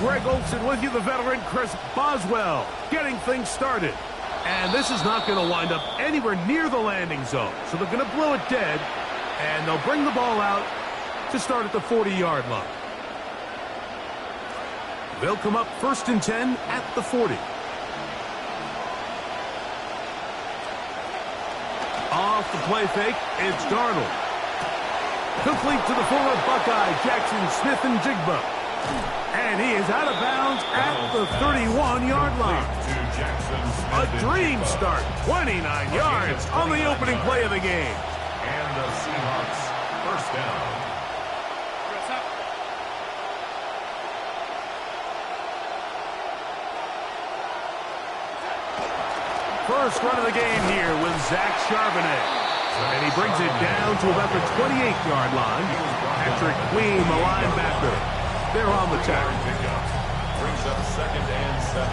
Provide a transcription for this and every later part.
Greg Olsen with you, the veteran Chris Boswell, getting things started. And this is not going to wind up anywhere near the landing zone. So they're going to blow it dead, and they'll bring the ball out to start at the 40-yard line. They'll come up 1st and 10 at the 40. Off the play fake, it's Darnold. Complete to the former Buckeye, Jackson Smith-Njigba. And he is out of bounds at the 31-yard line. A dream start, 29 yards on the opening play of the game. And the Seahawks, first down. First run of the game here with Zach Charbonnet. And he brings it down to about the 28-yard line. Patrick Queen, the linebacker. They're on the tackle. Brings up 2nd and 7.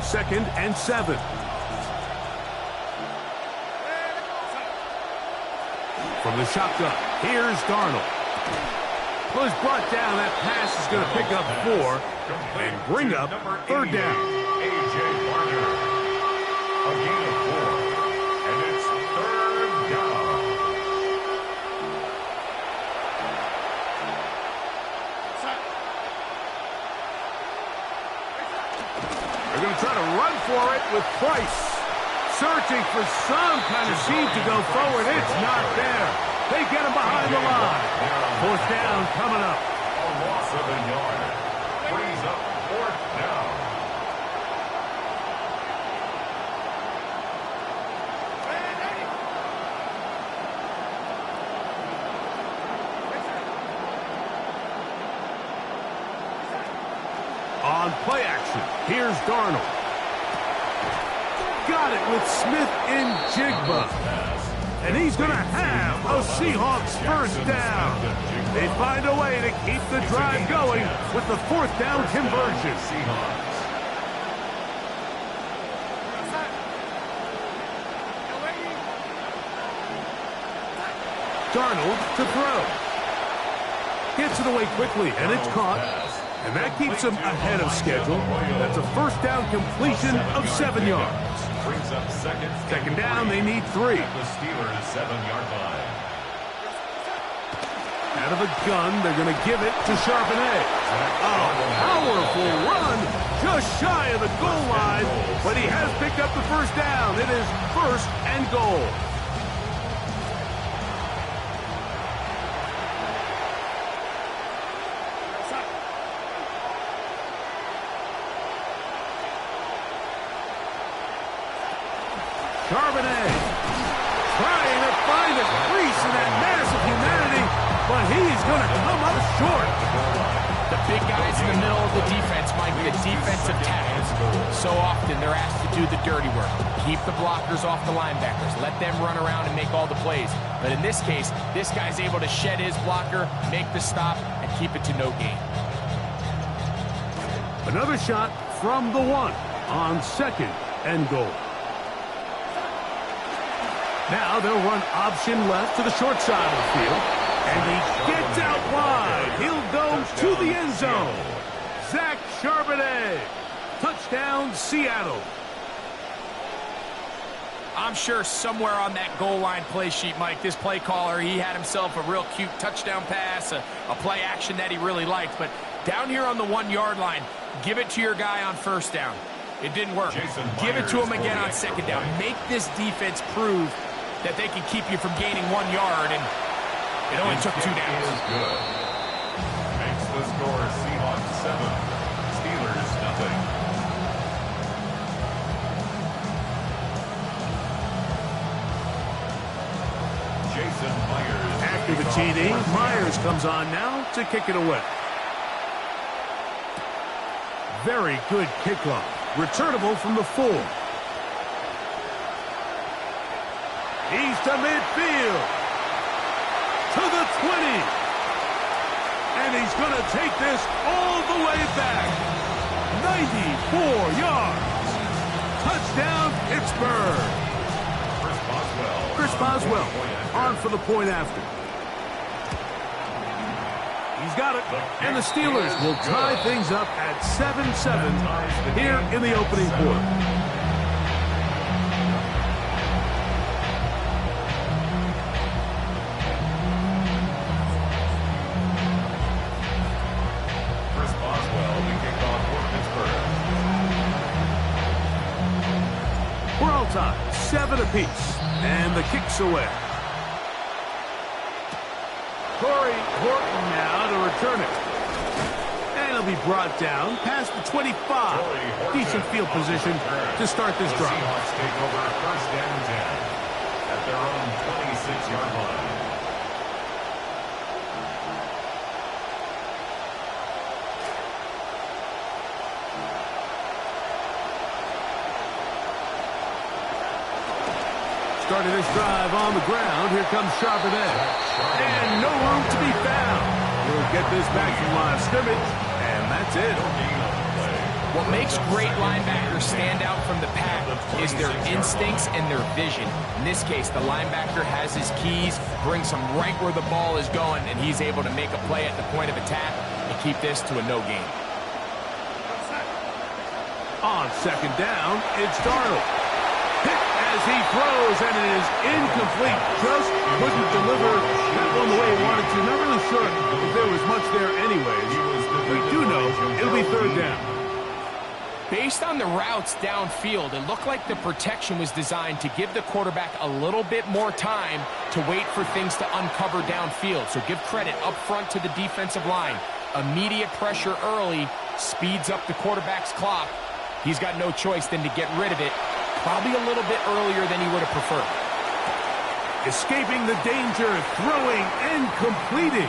2nd and 7. From the shotgun, here's Darnold. Well, he's brought down. That pass is going to pick up 4 and bring up 3rd down. A.J. Barner. A gain of 4. And it's 3rd down. They're going to try to run for it with Price. Searching for some kind of seam to go forward. It's not there. They get him behind the line. 4th down coming up. A loss of a yard. Brings up 4th down. On play action, here's Darnold. Got it with Smith-Njigba. And he's going to have a Seahawks first down. They find a way to keep the drive going with the 4th down conversion. Darnold to throw. Gets it away quickly, and it's caught. And that keeps him ahead of schedule. That's a first down completion of 7 yards. Brings up 2nd down, they need 3. At the Steelers' 7-yard line. Out of the gun, they're going to give it to Charbonnet. A powerful run, just shy of the goal line, but he has picked up the first down. It is 1st and goal. Charbonnet trying to find a crease in that mass of humanity, but he's going to come up short. The big guys in the middle of the defense, Mike, the defensive tackles. So often they're asked to do the dirty work. Keep the blockers off the linebackers. Let them run around and make all the plays. But in this case, this guy's able to shed his blocker, make the stop, and keep it to no gain. Another shot from the 1 on 2nd and goal. Now they'll run option left to the short side of the field. And he gets out wide. He'll go to the end zone. Zach Charbonnet. Touchdown, Seattle. I'm sure somewhere on that goal line play sheet, Mike, this play caller, he had himself a real cute touchdown pass, a play action that he really liked. But down here on the 1-yard line, give it to your guy on 1st down. It didn't work. Give it to him again on 2nd down. Make this defense prove that they can keep you from gaining 1 yard, and it only took 2 downs. Good. Makes the score Seahawks 7, Steelers nothing. Jason Myers. After the TD, Myers comes on now to kick it away. Very good kickoff. Returnable from the 4. He's to midfield. To the 20. And he's going to take this all the way back. 94 yards. Touchdown, Pittsburgh. Chris Boswell on for the point after. He's got it. And the Steelers will tie things up at 7-7 here in the opening quarter. We're all tied, 7 apiece, and the kick's away. Corey Horton now to return it. And he'll be brought down past the 25. Decent field position to start this drive. Seahawks take over first and 10 at their own 26-yard line. Starting this drive on the ground. Here comes Charbonnet. And no room to be found. He'll get this back from line of scrimmage, and that's it. What makes great linebackers stand out from the pack is their instincts and their vision. In this case, the linebacker has his keys, brings him right where the ball is going, and he's able to make a play at the point of attack and keep this to a no gain. On second down, it's Darnold. Hit as he throws, and it is incomplete. Just couldn't deliver that one the way he wanted to. Not really sure if there was much there anyways. We do know it'll be third down. Based on the routes downfield, it looked like the protection was designed to give the quarterback a little bit more time to wait for things to uncover downfield. So give credit up front to the defensive line. Immediate pressure early speeds up the quarterback's clock. He's got no choice than to get rid of it, probably a little bit earlier than he would have preferred. Escaping the danger, throwing and completing.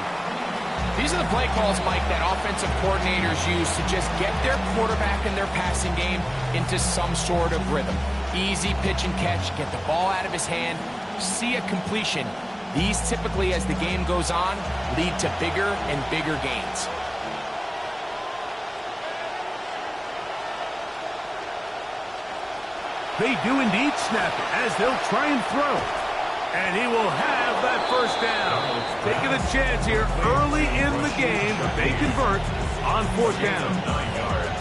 These are the play calls, Mike, that offensive coordinators use to just get their quarterback and their passing game into some sort of rhythm. Easy pitch and catch, get the ball out of his hand, see a completion. These typically, as the game goes on, lead to bigger and bigger gains. They do indeed snap it as they'll try and throw. And he will have that first down. Taking a chance here early in the game, but they convert on fourth down. 9 yards.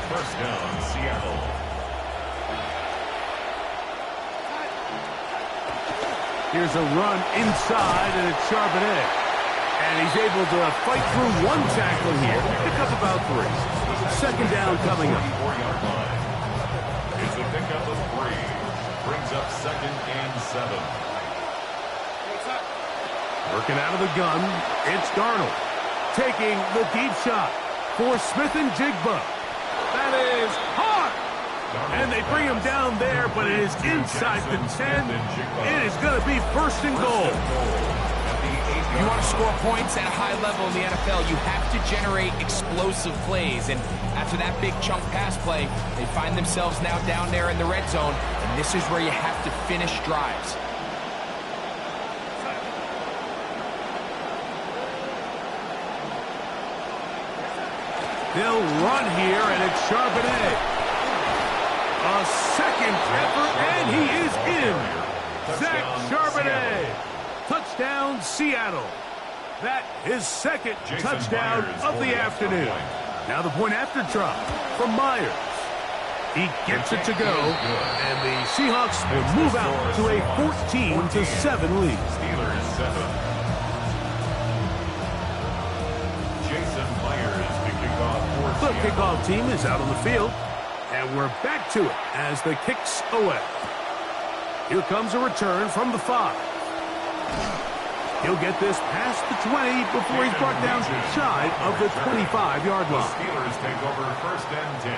First down, Seattle. Here's a run inside, and it's Charbonnet. And he's able to fight through one tackle here. Pick up about 3. Second down coming up. 4-yard line. It's a pickup of 3. Brings up second and 7. Working out of the gun, it's Darnold. Taking the deep shot for Smith and Jigba. That is hard. And they bring him down there, but it is inside the 10. It is going to be first and goal. If you want to score points at a high level in the NFL, you have to generate explosive plays. And after that big chunk pass play, they find themselves now down there in the red zone. And this is where you have to finish drives. They'll run here, and it's Charbonnet. A second effort, and he is in. Zach Charbonnet. Touchdown, Seattle. That is second touchdown of the afternoon. Now the point after try from Myers. He gets it to go, and the Seahawks will move out to a 14-7 lead. Steelers 7. The kickoff team is out on the field, and we're back to it as the kick's away. Here comes a return from the 5. He'll get this past the 20 before he's brought down shy of the 25-yard line. The Steelers take over first and 10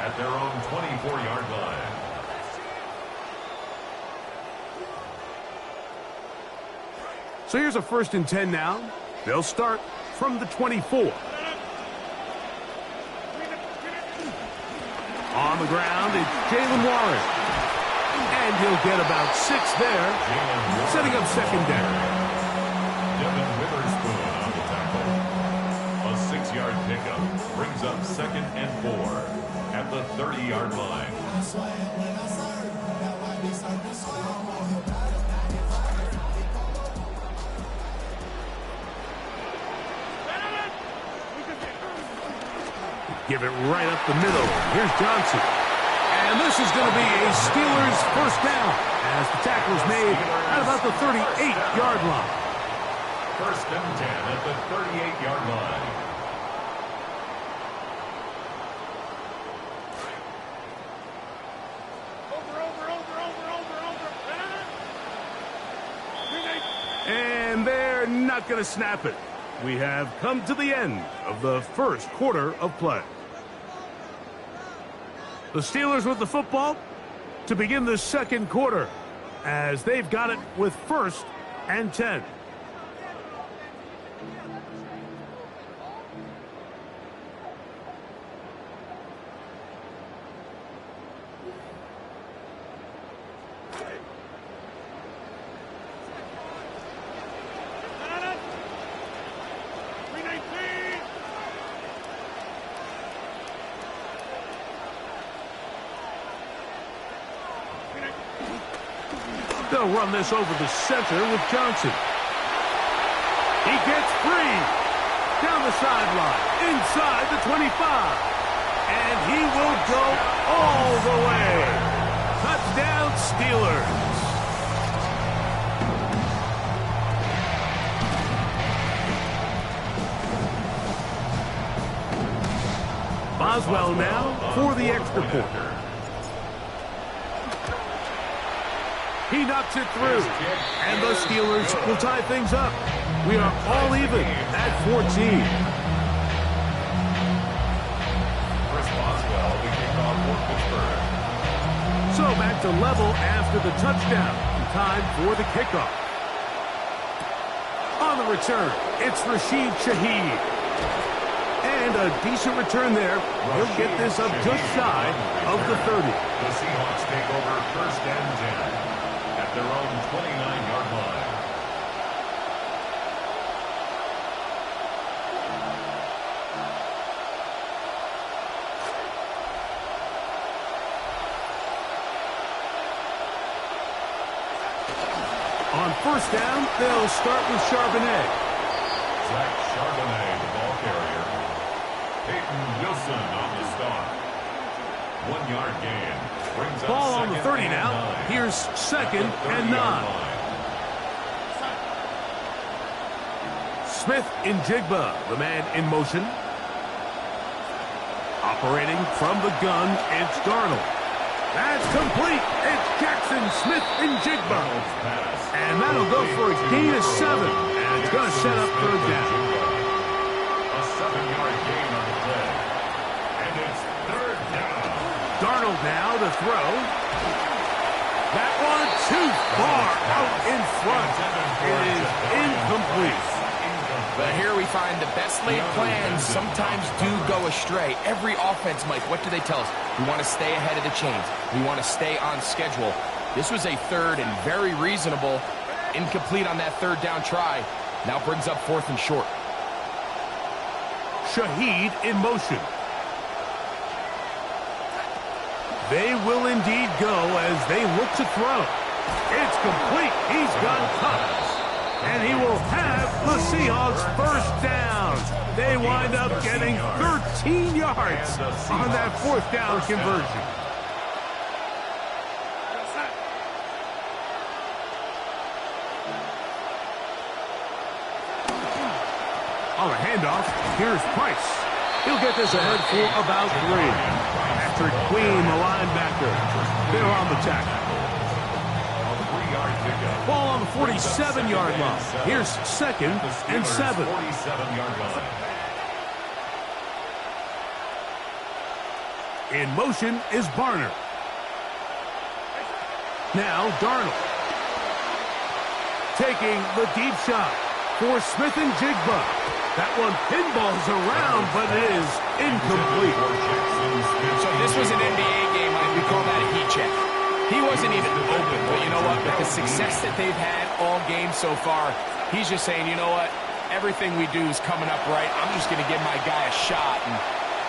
at their own 24-yard line. So here's a first and 10 now. They'll start from the 24. On the ground, it's Jalen Warren. And he'll get about 6 there, setting up second down. Devin Witherspoon on the tackle. A 6-yard pickup brings up second and 4 at the 30-yard line. Give it right up the middle. Here's Johnson. And this is going to be a Steelers first down as the tackle is made at about the 38-yard line. First and 10 at the 38-yard line. And they're not going to snap it. We have come to the end of the first quarter of play. The Steelers with the football to begin the second quarter as they've got it with first and 10. They'll run this over the center with Johnson. He gets free. Down the sideline, inside the 25. And he will go all the way. Touchdown, Steelers. Boswell now for the extra point. He knocks it through, and the Steelers will tie things up. We are all even at 14. Chris Boswell, the kickoff for Pittsburgh. So back to level after the touchdown. Time for the kickoff. On the return, it's Rashid Shaheed. And a decent return there. He'll get this up just shy of the 30. The Seahawks take over first and 10. At their own 29-yard line. On first down, they'll start with Charbonnet. Zach Charbonnet, the ball carrier. Peyton Wilson on the start. 1-yard gain. Ball on the 30 now. Here's second and 9. Smith in Jigba, the man in motion. Operating from the gun, it's Darnold. That's complete. It's Jackson Smith in Jigba. And that'll go for a gain of 7. And it's going to set up third down. A 7-yard gain on the play. And it's third down. Darnold now to throw. That one too far out in front. It is incomplete. But here we find the best laid plans sometimes do go astray. Every offense, Mike, what do they tell us? We want to stay ahead of the chains. We want to stay on schedule. This was a third and very reasonable. Incomplete on that third down try. Now brings up fourth and short. Shaheed in motion. They will indeed go as they look to throw. It's complete. He's got touch. And he will have the Seahawks first down. They wind up getting 13 yards on that fourth down conversion. On a handoff, here's Price. He'll get this ahead for about 3. Patrick Queen, the linebacker. They're on the tackle. Ball on the 47-yard line. Here's second and 7. 47-yard line. In motion is Barner. Now Darnold. Taking the deep shot for Smith and Jigba. That one pinballs around, but it is incomplete. So this was an NBA game, Mike. We call that a heat check. He wasn't even open, but you know what? With the success that they've had all game so far, he's just saying, you know what? Everything we do is coming up right. I'm just going to give my guy a shot. And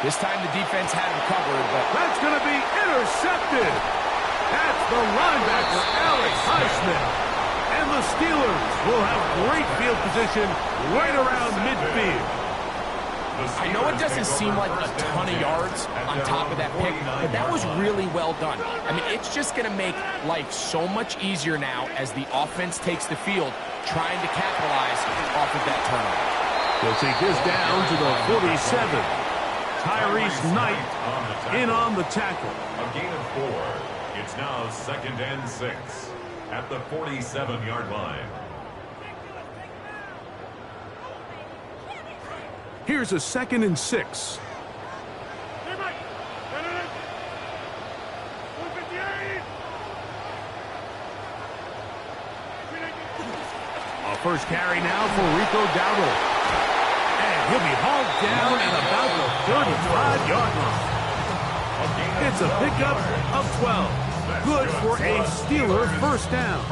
this time the defense had him covered, but that's going to be intercepted. That's the linebacker, Alex Highsmith. And the Steelers will have great field position right around midfield. I know it doesn't seem like a ton of yards on top of that pick, but that was really well done. I mean, it's just going to make life so much easier now as the offense takes the field, trying to capitalize off of that turnover. They'll take this down to the 47. Tyrese Knight in on the tackle. A gain of 4. It's now 2nd and 6 at the 47-yard line. Here's a 2nd and 6. A first carry now for Rico Dowdle. And he'll be hauled down at about the 35-yard line. It's a pickup of 12. Good for a Steeler first down.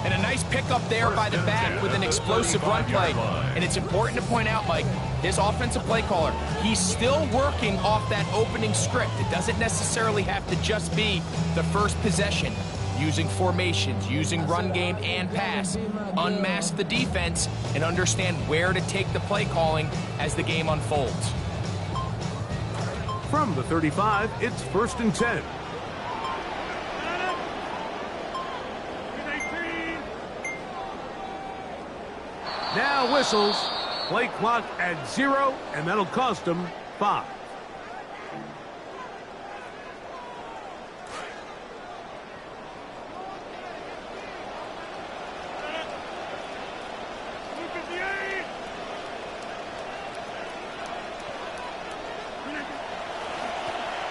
And a nice pickup there by the back with an explosive run play. And it's important to point out, Mike, his offensive play caller, he's still working off that opening script. It doesn't necessarily have to just be the first possession. Using formations, using run game and pass. Unmask the defense and understand where to take the play calling as the game unfolds. From the 35, it's 1st and 10. Now whistles. Play clock at 0, and that'll cost them 5.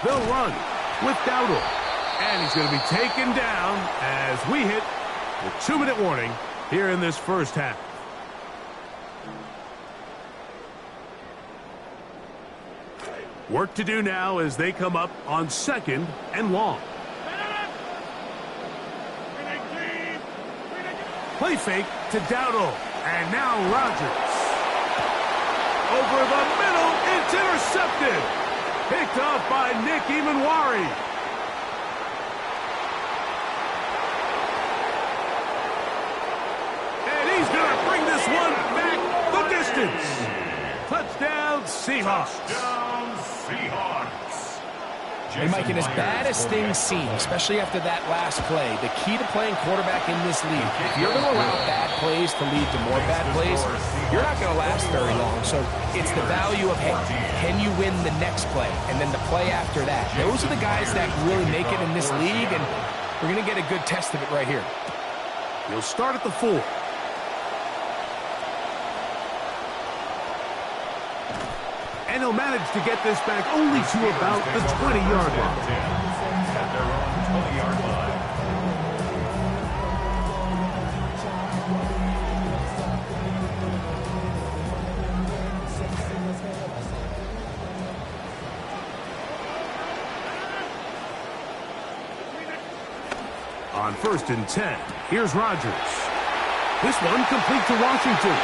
They'll run with Dowdle. And he's going to be taken down as we hit the 2-minute warning here in this first half. Work to do now as they come up on 2nd and long. Play fake to Dowdle. And now Rodgers. Over the middle, it's intercepted. Picked off by Nick Emanwari. And he's going to bring this one back the distance. Touchdown, Seahawks. Touchdown, Seahawks. And Mike, and as bad as things seem, especially after that last play, the key to playing quarterback in this league, if you're going to allow bad plays to lead to more bad plays, you're not going to last very long. So it's the value of, hey, can you win the next play? And then the play after that. Those are the guys that really make it in this league, and we're going to get a good test of it right here. He'll start at the 4. And he'll manage to get this back only to about the 20-yard line. At their own 20-yard line. On 1st and 10, here's Rodgers. This one complete to Washington.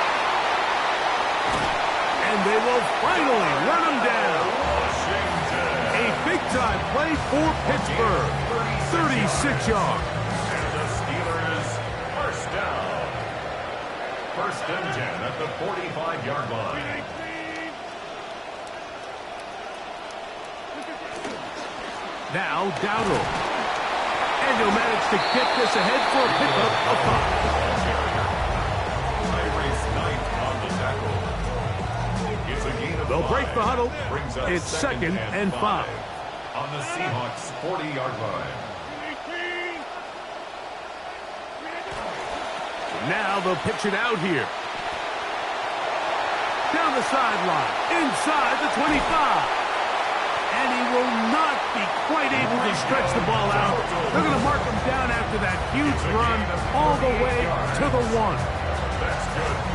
And they will finally run him down. A big-time play for Pittsburgh. 36 yards. And the Steelers first down. 1st and 10 at the 45-yard line. Now Dowdle. And he'll manage to get this ahead for a pickup of 5. They'll break the huddle. It's 2nd and 5. On the Seahawks 40-yard line. Now they'll pitch it out here. Down the sideline, inside the 25. And he will not be quite able to stretch the ball out. They're going to mark him down after that huge run all the way to the 1.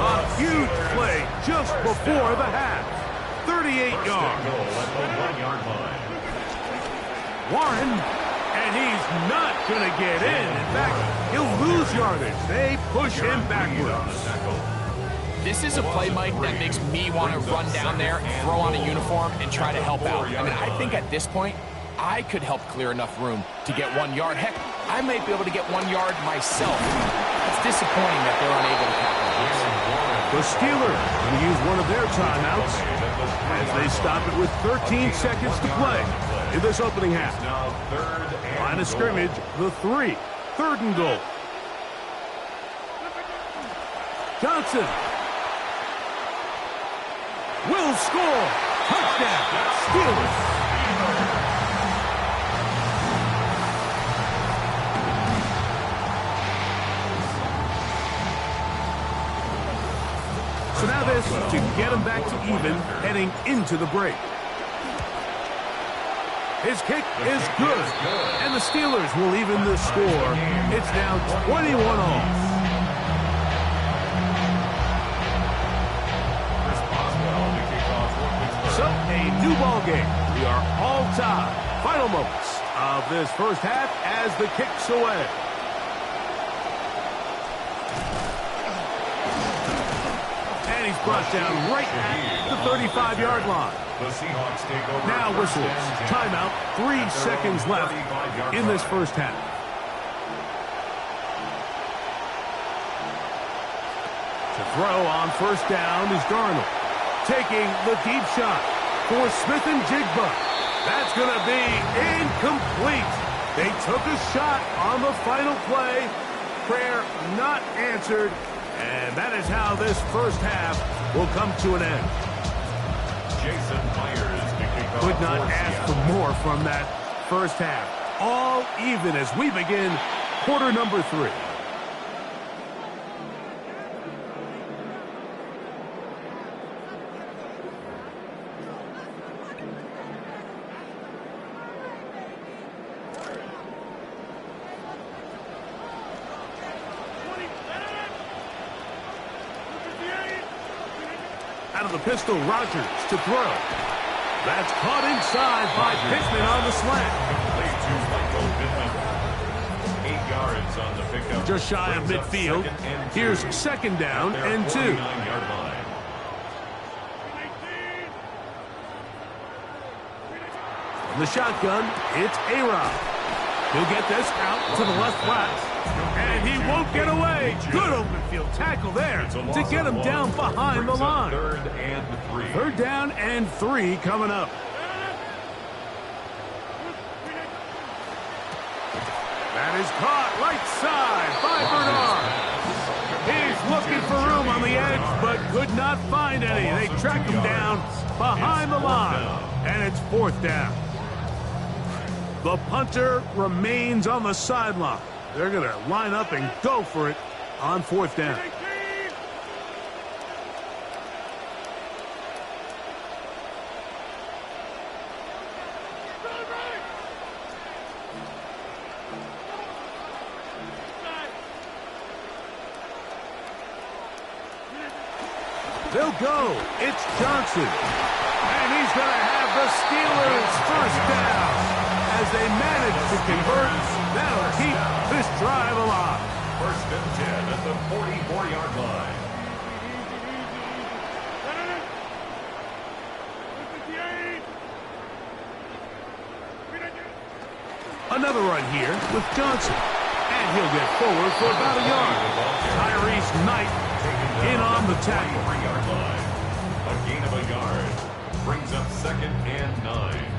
A huge play just before the half. 38 yards. At the 1-yard line. Warren, and he's not going to get in. In fact, he'll lose yardage. They push him backwards. This is a play, Mike, that makes me want to run down there, throw on a uniform, and try to help out. I mean, I think at this point, I could help clear enough room to get 1 yard. Heck, I might be able to get 1 yard myself. It's disappointing that they're unable to capitalize. The Steelers will use one of their their timeouts as they stop it with 13 seconds to play in this opening half. Line of scrimmage, the 3. 3rd and goal. Johnson will score. Touchdown. Steelers. So now this to get him back to even heading into the break. His kick is good, and the Steelers will even the score. It's now 21 all. So a new ball game. We are all tied. Final moments of this first half as the kick's away. And he's brought down right at the 35-yard line. The Seahawks take over. Now whistles. Timeout. 3 seconds left in this first half. To throw on first down is Darnold. Taking the deep shot for Smith and Jigba. That's going to be incomplete. They took a shot on the final play. Prayer not answered. And that is how this first half will come to an end. Jason Myers to kick off. Could not ask for more from that first half. All even as we begin quarter number 3. Out of the pistol, Rodgers to throw. That's caught inside by Pittman on the slant. 8 yards on the pickup. Just shy of midfield. Here's second down and 2. From the shotgun, it's A-Rod. He'll get this out to the left flat. And he won't get away. Good open field tackle there to get him down behind the line. 3rd and 3. 3rd down and 3 coming up. That is caught right side by Bernard. He's looking for room on the edge, but could not find any. They track him down behind the line, and it's 4th down. The punter remains on the sideline. They're going to line up and go for it on 4th down. They'll go. It's Johnson. And he's going to have the Steelers first down. As they manage to convert, that'll keep this drive alive. 1st and 10 at the 44-yard line. Another run here with Johnson. And he'll get forward for about a yard. Tyrese Knight in on the tackle. 3-yard line. A gain of a yard. Brings up 2nd and 9.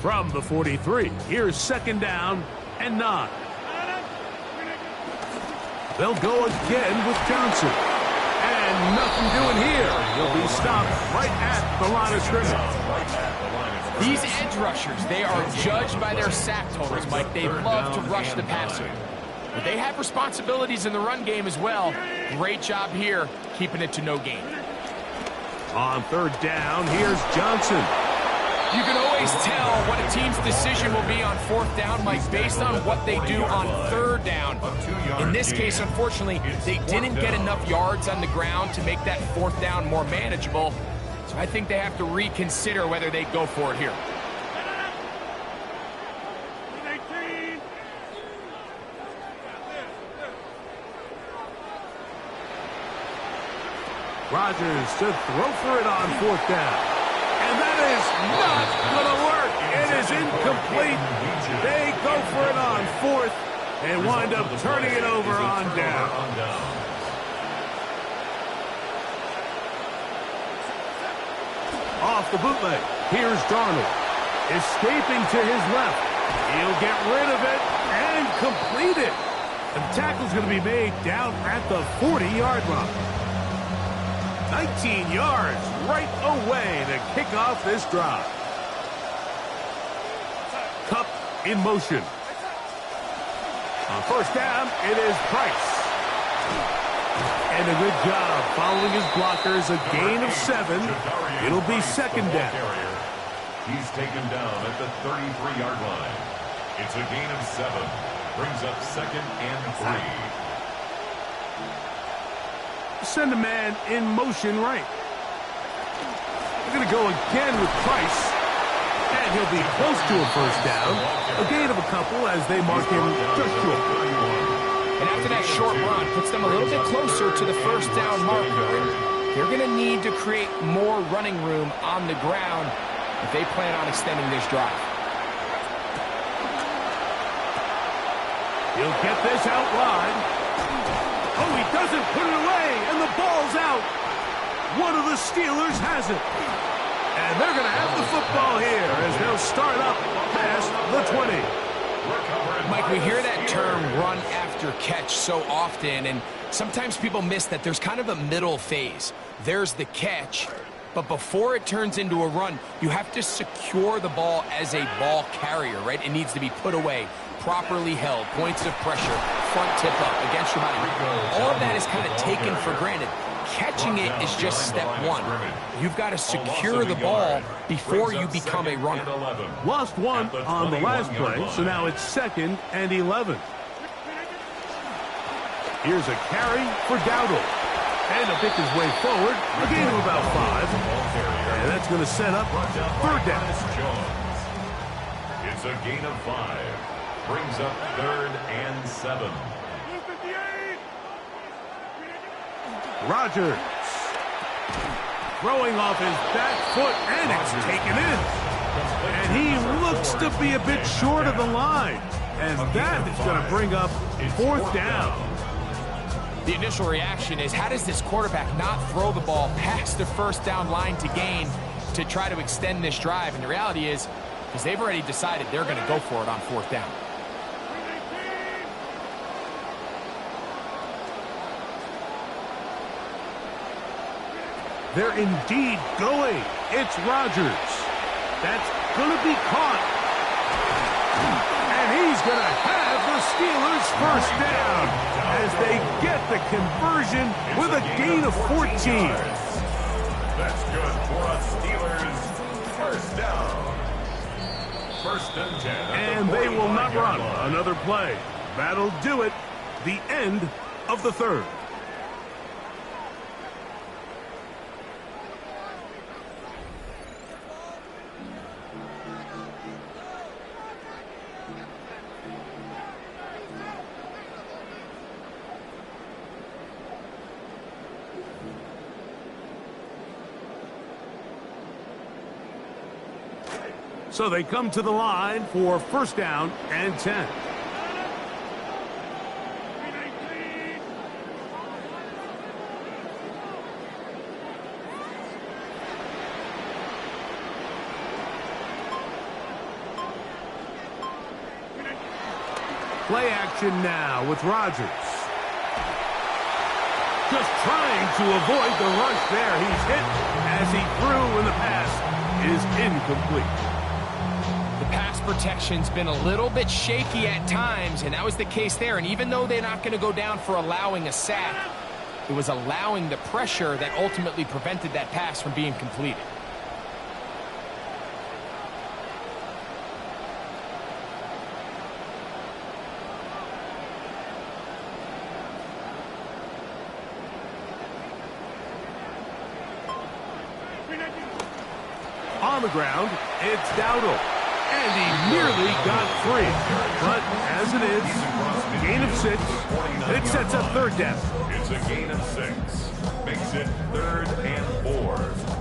From the 43, here's second down and 9. They'll go again with Johnson. And nothing doing here. He'll be stopped right at the line of scrimmage. These edge rushers, they are judged by their sack totals, Mike. They love to rush the passer. But they have responsibilities in the run game as well. Great job here, keeping it to no gain. On 3rd down, here's Johnson. You can always tell what a team's decision will be on 4th down, Mike, based on what they do on 3rd down. In this case, unfortunately, they didn't get enough yards on the ground to make that 4th down more manageable. So I think they have to reconsider whether they go for it here. Rodgers to throw for it on 4th down. And that is not going to work. It is incomplete. They go for it on 4th and wind up turning it over on down. Off the bootleg. Here's Darnold. Escaping to his left. He'll get rid of it and complete it. The tackle's going to be made down at the 40-yard line. 19 yards right away to kick off this drive. Cup in motion. On first down, it is Price. And a good job following his blockers, a gain of 7. It'll be second down. He's taken down at the 33-yard line. It's a gain of 7. Brings up second and 3. Send a man in motion right. We're going to go again with Price. And he'll be close to a first down. A gain of a couple as they mark him just short. And after that short run, puts them a little bit closer to the first down marker. They're going to need to create more running room on the ground if they plan on extending this drive. He'll get this out wide. Oh, he doesn't put it away, and the ball's out. One of the Steelers has it. And they're going to have the football here as they'll start up past the 20. Mike, we hear that term run after catch so often, and sometimes people miss that there's kind of a middle phase. There's the catch, but before it turns into a run, you have to secure the ball as a ball carrier, right? It needs to be put away, properly held, points of pressure, front tip up against your body. All of that is kind of taken for granted. Catching it is just step one. You've got to secure the ball before you become a runner. Lost one on the last play, so now it's second and 11. Here's a carry for Dowdle. And to pick his way forward, a gain of about 5. And that's going to set up third down. It's a gain of 5. Brings up third and 7. Rodgers. Throwing off his back foot, and it's taken in. And he looks to be a bit short of the line. And that is going to bring up fourth down. The initial reaction is, how does this quarterback not throw the ball past the first down line to gain to try to extend this drive? And the reality is, because they've already decided they're going to go for it on fourth down. They're indeed going. It's Rodgers. That's going to be caught. And he's going to have the Steelers first down as they get the conversion with a gain of 14. That's good for a Steelers first down. First and 10. And they will not run another play. That'll do it. The end of the third. So they come to the line for first down and 10. Play action now with Rodgers. Just trying to avoid the rush there. He's hit as he threw, and the pass is incomplete. The pass protection's been a little bit shaky at times, and that was the case there. And even though they're not going to go down for allowing a sack, it was allowing the pressure that ultimately prevented that pass from being completed. On the ground, it's Dowdle. And he nearly got free. But as it is, gain of 6. It sets up third down. It's a gain of 6. Makes it third and 4.